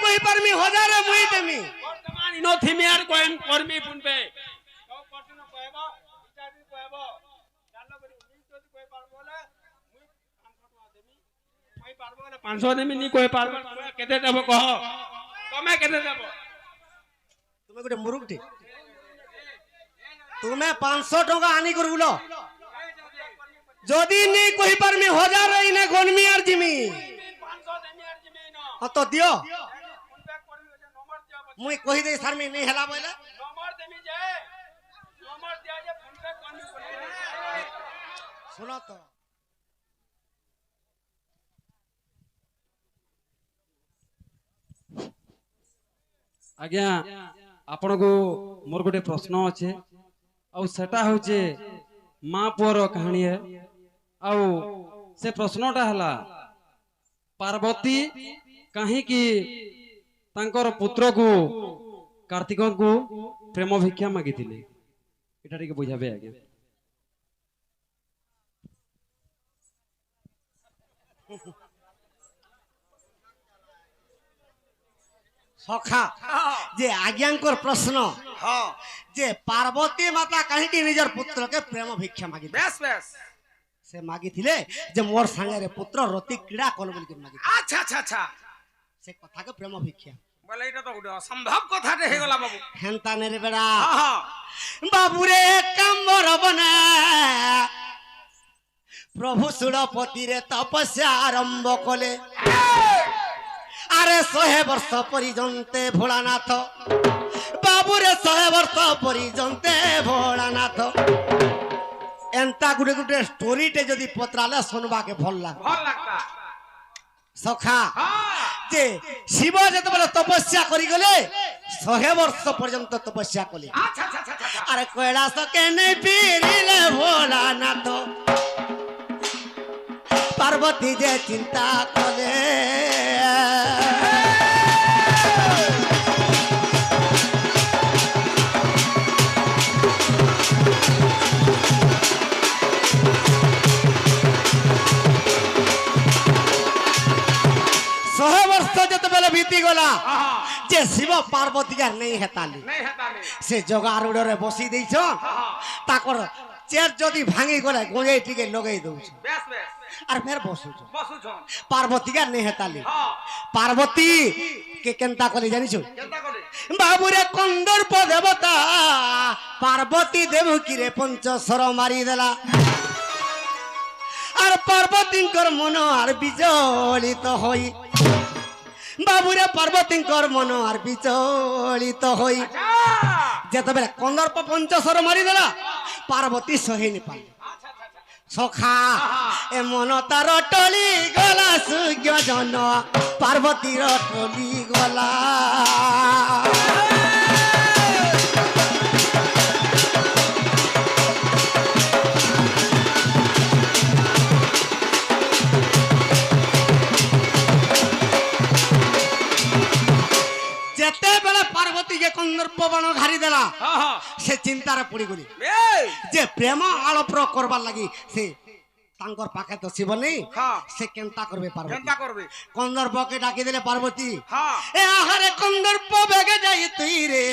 কই পারমি হজারে মুই দেমি বর্তমান ইনো থিমি আর কোন কর্মী পুনবে কও পরদিন কইবা ইটা দিন কইবা জানলো বলি নি যদি কই পারবো বলে মুই 500 টাকা দেমি কই পারবো বলে 500 দেমি নি কই পারবো তুমি কেতে দেব কহ তুমি কেতে দেব তুমি গোটে মুরুকটি তুমি 500 টাকা আনি করগুলো যদি নি কই পারমি হজারে ইনে গনমি আর জিমি 500 দেমি আর জিমি না তো দিও পুনবে করবি যে নম্বর দিও মুই কই দেই সারমি নি হেলা বলে নম্বর দেমি যে নম্বর দিয়া যে পুনবে করবি শুনো তো आज्ञा आपण को मोर गोटे प्रश्न अच्छे आउ सेटा होचे माँ पुअर कहानी है आउ से प्रश्नटा हला पार्वती कहीं की तांकर पुत्र को कार्तिक को प्रेम भिक्षा मागी थिले एटा टिके बुझाबे आज्ञा सखा जे आज्ञांकर प्रश्न हाँ जे पार्वती माता कहीं की निजर पुत्र के प्रेम भिक्षा मागी बेस बेस से मागी थिले जे मोर संगे रे पुत्र रति क्रीड़ा कल बोल के मागी अच्छा अच्छा अच्छा से कथा के प्रेम भिक्षा बोले এটা তো গুড অসম্ভব কথাতে হয়ে গলা বাবু हेंता ने रे बेड़ा हाँ हाँ बाबू रे कमर बना प्रभु सुरपति रे तपस्या आरंभ कले अरे 100 वर्ष परिजंते भोलानाथ बाबू रे 100 वर्ष परिजंते भोलानाथ एंता गुटे गुटे स्टोरी टे जदी पत्राले सुनबा के भल लाग ভাল লাগতা सखा हाँ जे शिव जते बेले तपस्या करी गले 100 वर्ष पर्यंत तपस्या कले अच्छा अच्छा अच्छा अच्छा अरे कैलाश के नहीं पीरिले भोलानाथ पार्वती जे चिंता कले बीती गला जे शिव पार्वती का नहीं हेताली नहीं हेता नहीं से जगारूड़ रे बसी दै छ ताकर चेर जदी भांगी गला गोजे टिके लगै दउ छ बेस बेस और फिर बसु छ बसु छन पार्वती का नहीं हेताली हाँ पार्वती के केनता कली जानि छु केनता करे बाबू रे कंदर्प देवता पार्वती देव की रे पंचस्वर मारी देला और पार्वती कर मन और विचलित होई बाबूरे पार्वती मन और विचलित होई जत बेले कंदर्प पंचस्वर मारी देला पार्वती सही नहीं पाली सखा ए मन तार टली गला सुज्ञ जन पार्वती टली गला पार्वती के कंदर्प बाण घारी देला से चिंतार पड़ी गली जे प्रेम आलप्र करबार लगी से तांकर पाखे तो शिव नहीं से केनता करबे पार्वती केनता करबे कंदर्प के डाकी देले पार्वती हां ए आहारे कंदर्प बेगे जाई तुई रे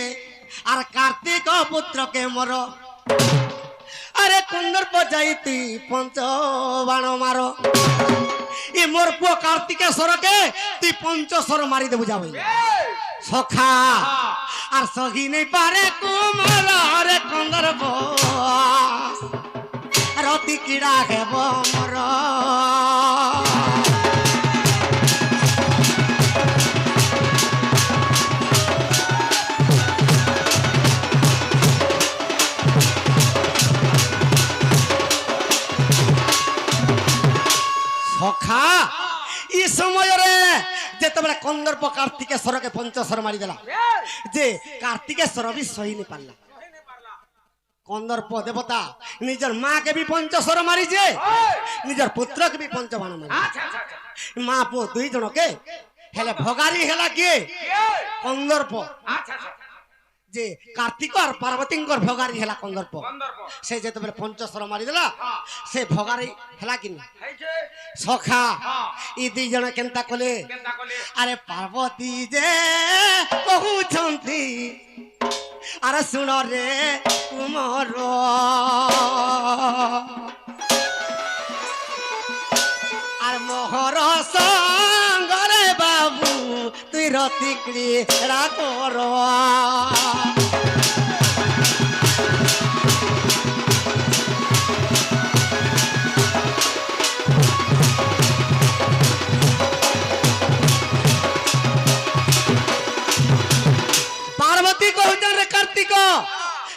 आर कार्तिक पुत्र के मोर अरे कंदर्प जाई तुई पंच बाण मारो ए मोर पु कार्तिकेश्वर के तुई पंचस्वर मारी दे बुझाबे सखा और सही नहीं पारे कुमल रे कंदर्प रति कीड़ा है मोर सखा इस समय रे जेतबेले कंदर्प कार्तिकेश्वर के पंचस्वर मारी देला जे कार्तिकेश्वर भी सही नहीं पारला कंदर्प देवता निजर माँ के भी पंचस्वर मारी जे निजर पुत्र के भी पंचबाण मारी माँ पु दुई जन के हेले भगारी हेला के कंदर्प যে কার্তিক আর পার্বতীঙ্কর ভগারি হেলা কন্দর্প কন্দর্প সে যেতবেলে পঞ্চশর মারিদেলা সে ভগারি হেলা কিনি ହେଇଛେ সখা হ্যাঁ ই দুই জন কেনতা কলে କେନ୍ତା କଲେ আরে পার্বতী যে কহুছন্তি আরে শুণ রে কুমর আর মোহর সঙ্গরে বাবু তুই রতি ক্রীড়া কর পার্বতী কহুছন রে কার্তিক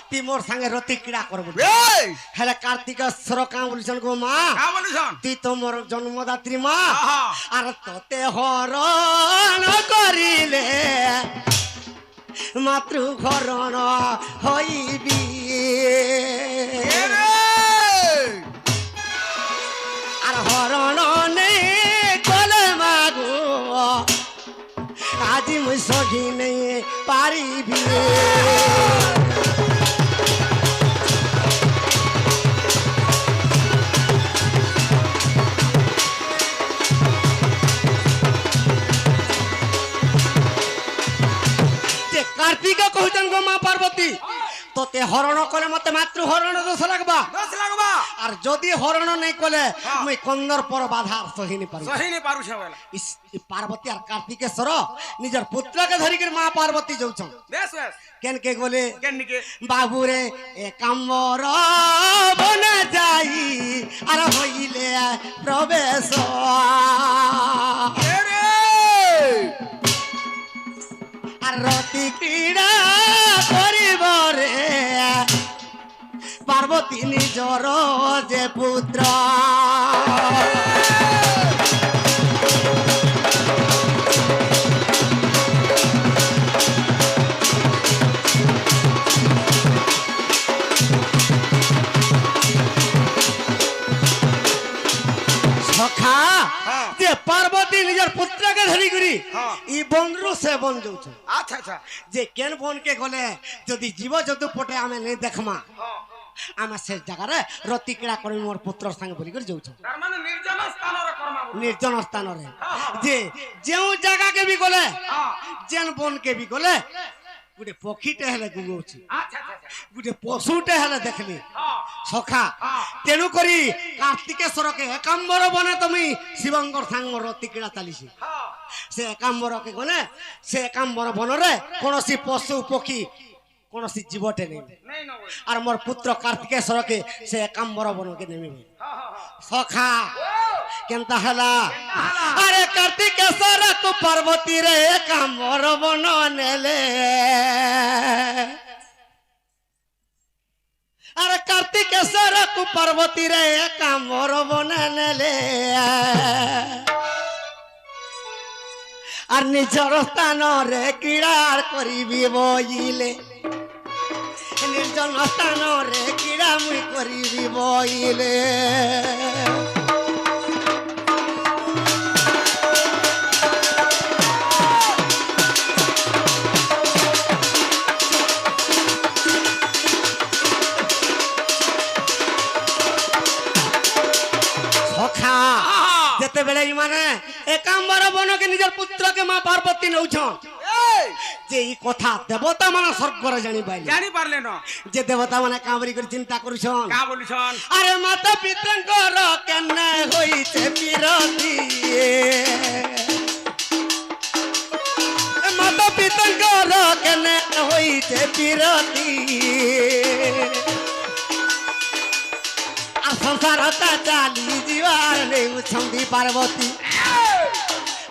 তুই মোর সাথে রতি ক্রীড়া করবো এই হেলে কার্তিক সর কাঁ বলছেন গো মা কা বলিছন তুই তো মোর জন্মদাত্রী মা আহা আর তোতে হরণ করিলে মাতৃঘরণ হইবি এরে আর হরণ নেই কলে মাগো আজি মুই সহি নেই পারিবি যে কার্তিক কহুছেন গো মা পার্বতী তোতে হরণ কলে মতে মাতৃ হরণ দোষ লাগবা দোষ লাগবা আর যদি হরণ নেই কলে হ্যাঁ। মুই কন্দর পর বাধা সহিনি পারি সহি নি পারুছে বেলা পার্বতী আর কার্তিকেশ্বর নিজের পুত্রকে ধরিকি মা পার্বতী যাউছন বেশ বেশ কেন কে গলে কেন্নিকে বাবুরে একাম্বর বনে যাই আর হইলে প্রবেশ এরে আর রতি ক্রীড়া করিব রে পার্বতী নিজর যে পুত্র সখা হ্যাঁ। যে পার্বতী নিজের পুত্রকে ধরি করি হ্যাঁ। ই বনরু সে বন যাউছ আচ্ছা আচ্ছা যে কেন বনকে গলে যদি জীব জন্তু পটে আমি নেই দেখমা হ্যাঁ আমি সে জায়গায় রতি ক্রীড়া করি মোর পুত্র সাথে বলি করে যাউছ তার মানে নির্জন স্থানরে কর্মা বলি নির্জন স্থাନରେ হ্যাঁ। যে যেউ জায়গাকে বি গলে হ্যাঁ যেন বনকে বি গলে গোটে পক্ষীতে হেলে গুগৌছি আচ্ছা আচ্ছা আচ্ছা গোটে পশুতে হেলে দেখলি হ্যাঁ সখা হ্যাঁ তেণু করি কার্তিকেশ্বরকে একাম্বর বনে তুমি শিবঙ্কর সাঙ্গ রতি ক্রীড়া চালিছি হ্যাঁ সে একাম্বরকে গলে সে একাম্বর বনরে কোনসি পশু পক্ষী কোনসি জীবটে নেই নেই ন বলি আর মোর পুত্র কার্তিকেশ্বরকে সে একাম্বর বনকে নেমিবে হ্যাঁ হ্যাঁ হ্যাঁ সখা ও কেনতা হেলা হেলা? আরে কার্তিকেশ্বর কু পার্বতী রে একাম্বর বন নেলে আরে কার্তিকেশ্বর কু পার্বতী রে একাম্বর বন নেলে আর নিজর স্থানরে ক্রীড়ার করিবি বইলে নির্জন স্থানরে ক্রীড়া মুই করিবি বইলে সখা যেতেবেলে মানে একাম্বর বনকে নিজের পুত্রকে মা পার্বতী নৌছন এই যে এই কথা দেবতা মানে স্বর্গরে জানি পাইলে জানি পারলে ন যে দেবতা মানে কামরি করে চিন্তা করছন কা বলিছন আরে মাতা পিতঙ্কর কেনে হইছে বিরতি মাতা পিতঙ্কর কেনে হইছে বিরতি আর সংসারটা চালি জীবার নেউছন্তি পার্বতী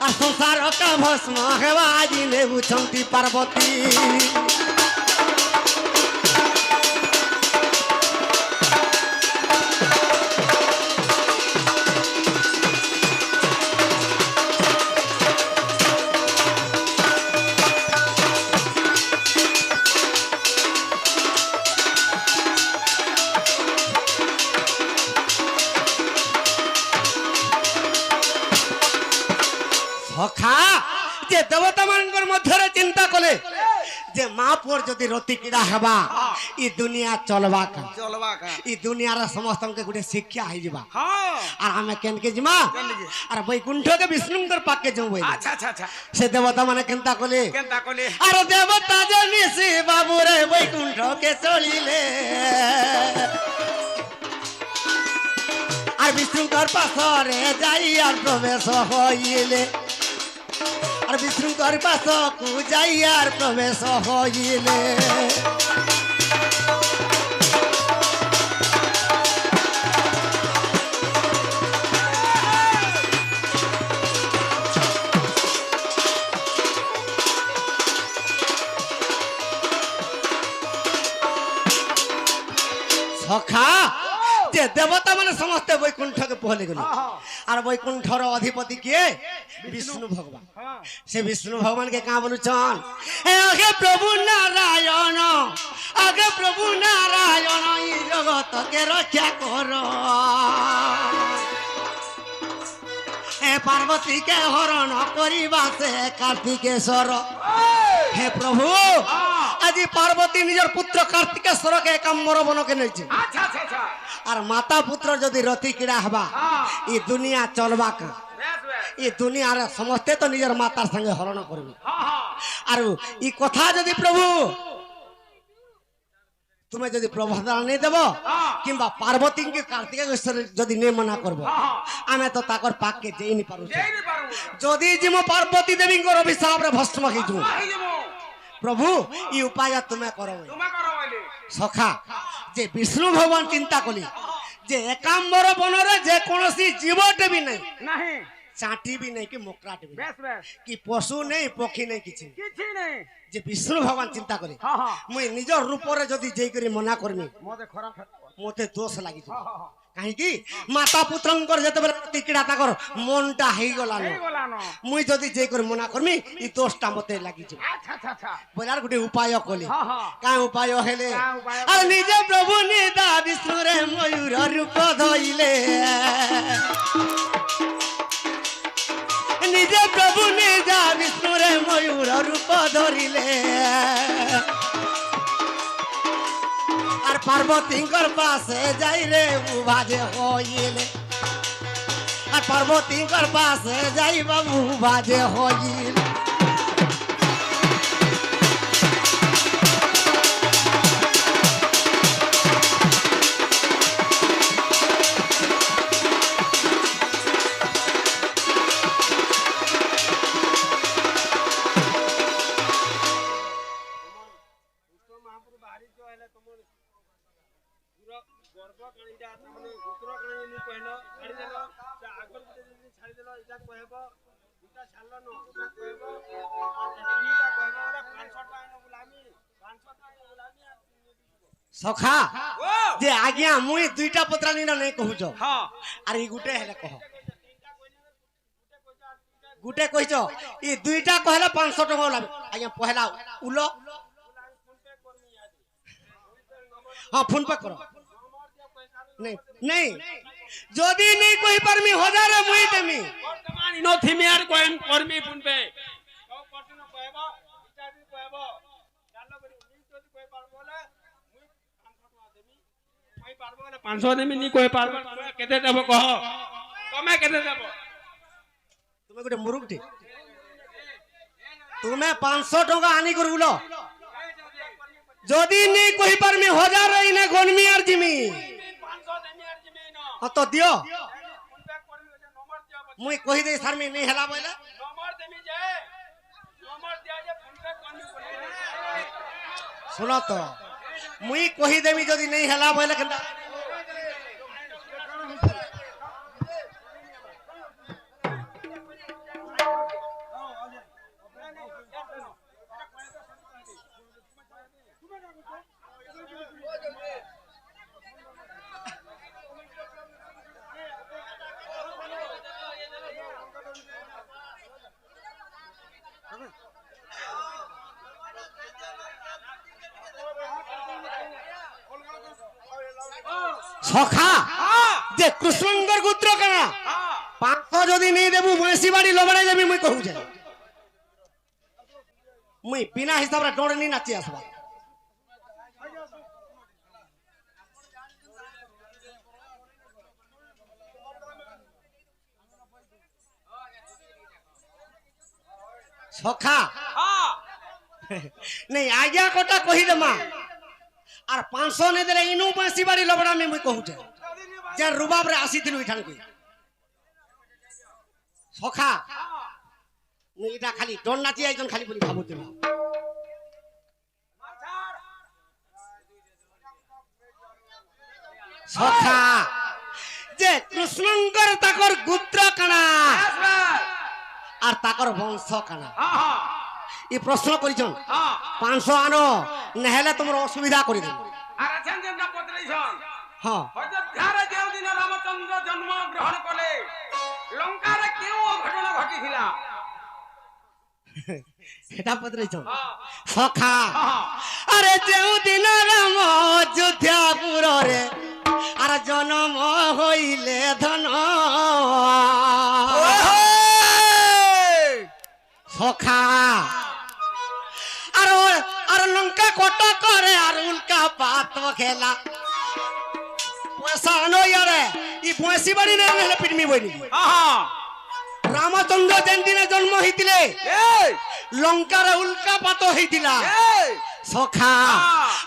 আর সংসারটা ভস্ম হেবাজি নেউছন্তি পার্বতী সখা যে দেবতা মানଙ୍କର ମଧ୍ୟରେ চিন্তা কলে যে মা পুর যদি রতি কিড়া হবা ই দুনিয়া চলবা কা চলবা কা ই দুনিয়ার সমস্তকে গোটে শিক্ষা হয়ে যাবা হ্যাঁ আর আমি কেনকে জিমা কেনকে? আর বৈকুণ্ঠকে বিষ্ণুঙ্কর পাকে যাও বই আচ্ছা আচ্ছা আচ্ছা সে দেবতা মানে কেনতা কলে কেনতা কলে আর দেবতা জানিসি বাবুরে বৈকুণ্ঠকে চলিলে আর বিষ্ণুঙ্কর পাশরে যাই আর প্রবেশ হইলে আর বিষ্ণুঙ্কর পাশকু যাই আর প্রবেশ হইলে সখা যে দেবতা মানে সমস্ত বৈকুণ্ঠকে পহলে গেল আর বৈকুণ্ঠর অধিপতি কে বিষ্ণু ভগবান হ্যাঁ সে বিষ্ণু ভগবানকে কাঁ বলুছন আগে প্রভু নারায়ণ আগে প্রভু নারায়ণ এই জগতকে রক্ষা কর হে পার্বতীকে হরণ করিবা সে কার্তিকেশ্বর হে প্রভু আজি পার্বতী নিজের পুত্র কার্তিকেশ্বরকে একাম্বর বনকে নেছে আচ্ছা আচ্ছা আচ্ছা আর মাতা পুত্র যদি রতি কিড়া হবা ই দুনিয়া চলবা কা বেশ বেশ ই দুনিয়ার সমস্তে তো নিজের মাতার সঙ্গে হরণ করবে হ্যাঁ হ্যাঁ আর ই কথা যদি প্রভু তুমি যদি প্রভাদান নেই দেব কিংবা পার্বতীকে কার্তিকেশ্বর যদি নে মনা করব আমি তো তাকর পাককে যেইনি পারু যেইনি পারু যদি জিমো পার্বতী দেবীঙ্কর অভিশাপরে ভস্ম হইজু আই দেবো প্রভু ই উপায় তুমি করো তোমা করো বলে সখা যে বিষ্ণু ভগবান চিন্তা কলি যে একাম্বর বনরে যে কোনসি জীবটে বি নাই নাহি চাটি বি নাই কি মোকরাটি বি নাই, বেশ বেশ কি পশু নেই পক্ষী নেই কিছু কিছু নেই যে বিষ্ণু ভগবান চিন্তা করি হ্যাঁ হ্যাঁ মুই নিজর রূপরে যদি যেই করি মনা করমি মতে খরা মতে দোষ লাগিছে হ্যাঁ হ্যাঁ কাহিকি মাতা পুত্রঙ্কর যেতবেলে তিকিড়া তাকর মনটা হইগলা এই গলানো মুই যদি যেই করি মনা করমি ই দোষটা মতে লাগিছে আচ্ছা আচ্ছা আচ্ছা বলার গোটে উপায় কলি হ্যাঁ হ্যাঁ কাঁ উপায় হেলে কাঁ উপায় আর নিজে প্রভু নিদা বিষ্ণুরে ময়ূর রূপ ধইলে নিজে প্রভু নিদা বিষ্ণুরে ময়ূর রূপ ধরিলে আর পার্বতীঙ্কর পাশে যাই রে উভাজে হইলে আর পার্বতীঙ্কর পাশে যাই বাবু বাজে হইলে সখা ও যে আজ্ঞা মুই দুইটা পত্রানি না নাই কহুছ হ্যাঁ আর ই গুটে হেলে কহ গুটে কইছ ই দুইটা কহলে 500 টাকা লাগবে আজ্ঞা পহেলা উল হ্যাঁ ফোন পে করো নেই নেই যদি নেই কই পারমি হাজারে মুই দেমি বর্তমান ইনো থিমি আর কোন কর্মী ফোন পে কও করতিন কইব ইটা বি কইব জানলো করি নি যদি কই পারবো বলে মুই 500 টাকা দেমি কই পারবো বলে 500 দেমি নি কই পারবো তুমি কেতে দেব কহ তুমি কেতে দেব তুমি গোটে মুরুকটি তুমি 500 টাকা আনি করি উল যদি নেই কই পারমি হাজারে ইনে গনমি আর জিমি 500 দেমি আর জিমি ন অত দিও ফোন পে করবি ওটা নম্বর দিও মুই কহি দেই সারমি নেই হেলা বইলে নম্বর দেমি যে নম্বর দিয়া যে ফোন পে করবি শুন তো মুই কহি দেমি যদি নেই হেলা বইলে কেনতা সখা যে কৃষ্ণঙ্কর গোত্র কেনা 500 যদি নেই দেবু মহেশী বাড়ি লবড়াই যাবি মুই কহু যাই মুই বিনা হিসাবে ডরে নি নাচি আসবা সখা হ্যাঁ নেই আজ্ঞা কটা কহিদে মা আর 500 নে দেলে ইনু বাঁশি বাড়ি লবড়া আমি মুই কহুছে যে রুবাব রে আসিছিল ইঠান কই সখা মুই এটা খালি ডন নাচি আইজন খালি বলি ভাবুতে না সখা যে কৃষ্ণঙ্কর তাকর গুত্র কানা আর তাকর বংশ কানা এই প্রশ্ন করিছন 500 আনো নহলে তোমার অসুবিধা করে দেব আর আছেন যেটা পত্রেছন হ্যাঁ অযোধ্যারে যেও দিন রামচন্দ্র জন্ম গ্রহণ কলে লঙ্কারে কেউ ঘটনা ঘটিছিল এটা পত্রেছন সখা আরে যেও দিন রাম অযোধ্যাপুরে আর জন্ম হইলে ধন সখা আর আর লঙ্কা কট করে আর উল্কা পাত খেলা পয়সা আনো ইয়ারে ই পয়সি বাড়ি না হলে পিটমি বইনি রামচন্দ্র যেন দিনে জন্ম হইতিলে লঙ্কারে উল্কা পাত হইতিলা সখা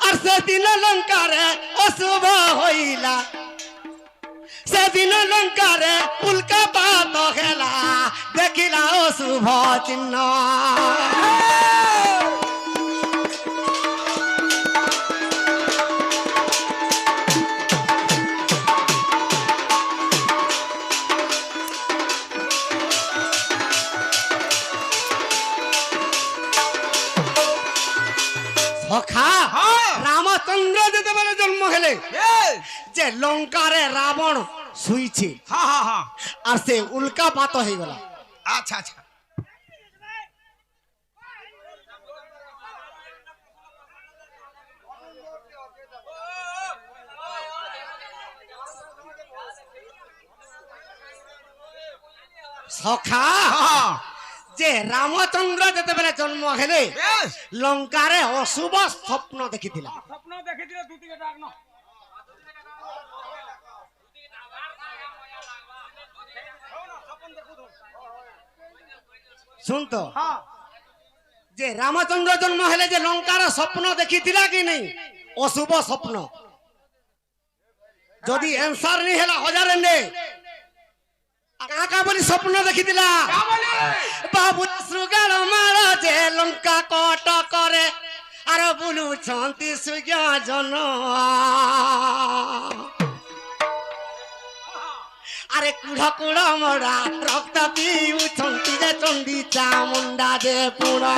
আর সেদিন লঙ্কারে অশুভ হইলা সেদিন লঙ্কারে উল্কা পাত খেলা দেখিলা অশুভ চিহ্ন সখা রামচন্দ্র যেতেবেলে জন্ম হলে যে লঙ্কারে রাবণ শুইছে আর সে উল্কা পাত হয়ে গেল আচ্ছা আচ্ছা সখা যে রামচন্দ্র যেতেবেলে জন্ম হলে লঙ্কারে অশুভ স্বপ্ন দেখিଥିଲା স্বপ্ন দেখিছিল দুটি ডাক ন শুন তো যে রামচন্দ্র জন্ম হলে যে লঙ্কার স্বপ্ন দেখিଥିଲା কি নেই অশুভ স্বপ্ন যদি এনসার নি হেলা হজারে নে কাকা বলি স্বপ্ন দেখিଥିଲା বাবু সুগাল মার যে লঙ্কা কট করে আর বুলুছন্তি সুজ্ঞ জন আরে কুড়া কুড়া মরা রক্ত পিউছন্তি যে চন্ডী চামুন্ডা যে পুরা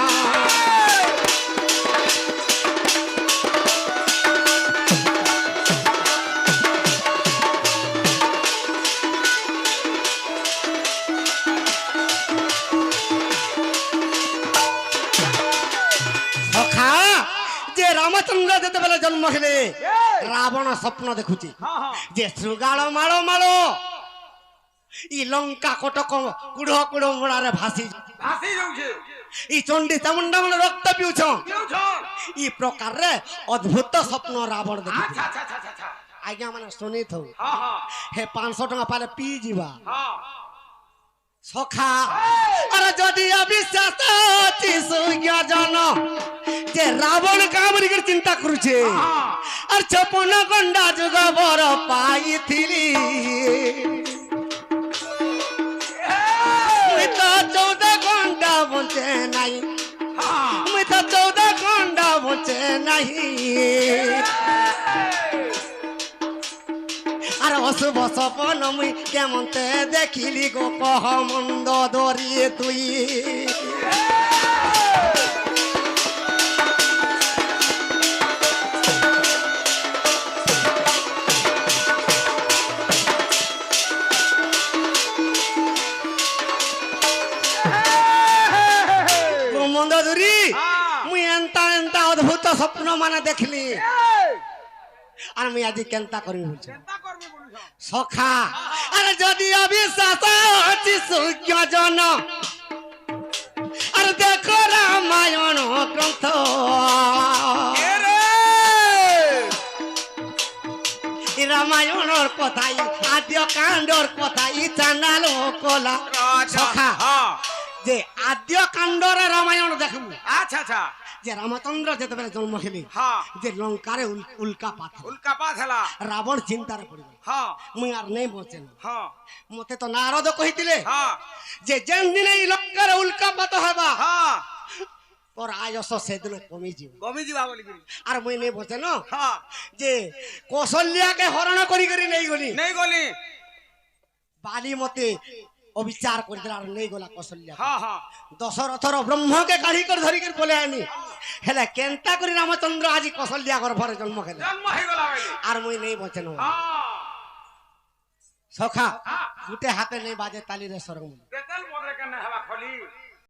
সখা যে রামচন্দ্র যেতেবেলে জন্ম হলে রাবণ স্বপ্ন দেখুছি যে শৃগাল মাড় মাড় ই লঙ্কা কটক কুড় কুড় মোড়ারে ভাসি ভাসি যাଉଛି ই চন্ডী চামুন্ডা মানে রক্ত পিউছ ই প্রকারে অদ্ভুত স্বপ্ন রাবণ দেখি আচ্ছা আচ্ছা আচ্ছা আচ্ছা আজ্ঞা মানে শুনি থৌ হ্যাঁ হ্যাঁ হে 500 টাকা পালে পি ଯିବା হ্যাঁ সখা আর যদি অবিশ্বাস ଅଛି সুজ্ঞ জন যে রাবণ কামরিকে চিন্তা করুছে আর 56 গন্ডা যুগ বর পাইଥିଲି মুই তো 14 ঘন্টা বঞ্চে নাই মুই তো 14 ঘন্টা বঞ্চে নাই আর অশুভ স্বপ্ন মুই কেমনতে দেখিলি গো কহ মন্দ দরিয়ে তুই মন্দ দরি মুই এন্তা এন্তা অদ্ভুত স্বপ্ন মানে দেখলি আর মুই আজি কেনতা করি বলছি চিন্তা করবি বলুছ সখা আরে যদি অবিশ্বাস আছে সুজ্ঞ জন আর দেখো রামায়ণ কথাই আদ্য কাণ্ডর কথাই চান্দাল কলা সখা যে আদ্য কাণ্ডরে রামায়ণ দেখবো আচ্ছা আচ্ছা যে রামচন্দ্র যেতবেলে জন্ম হেলি হ্যাঁ যে লঙ্কারে উল্কাপাত হল। উল্কাপাত হেলা রাবণ চিন্তার পড়িল হ্যাঁ মুই আর নেই বচেন হ্যাঁ মতে তো নারদ কহিলে হ্যাঁ যে যেন দিনে এই লঙ্কারে উল্কাপাত হবা হ্যাঁ তোর আয়স সেদিন কমি যাব কমি ଯିବା ବୋଲିକିରି আর মুই নেই বচেন হ্যাঁ যে কৌশল্যাকে হরণ করি করি নেই গলি নেই গলি বালি মতে অবিচার করে দিল আর নেই গলা কৌশল্যা হ্যাঁ হ্যাঁ দশরথর ব্রহ্মকে কাঢ়ি করে ধরি করে বলে আনি হেলে কেনতা করে রামচন্দ্র আজি কৌশল্যা গর্ভরে জন্ম খেলে জন্ম ହେଇଗଲା ବୋଲି আর মুই নেই বচেন হ্যাঁ সখা গুটে হাতে নেই বাজে তালিরে সরঙ্গ କେତେଲ ବଦରେ କେନେ ହେବା ଖଲି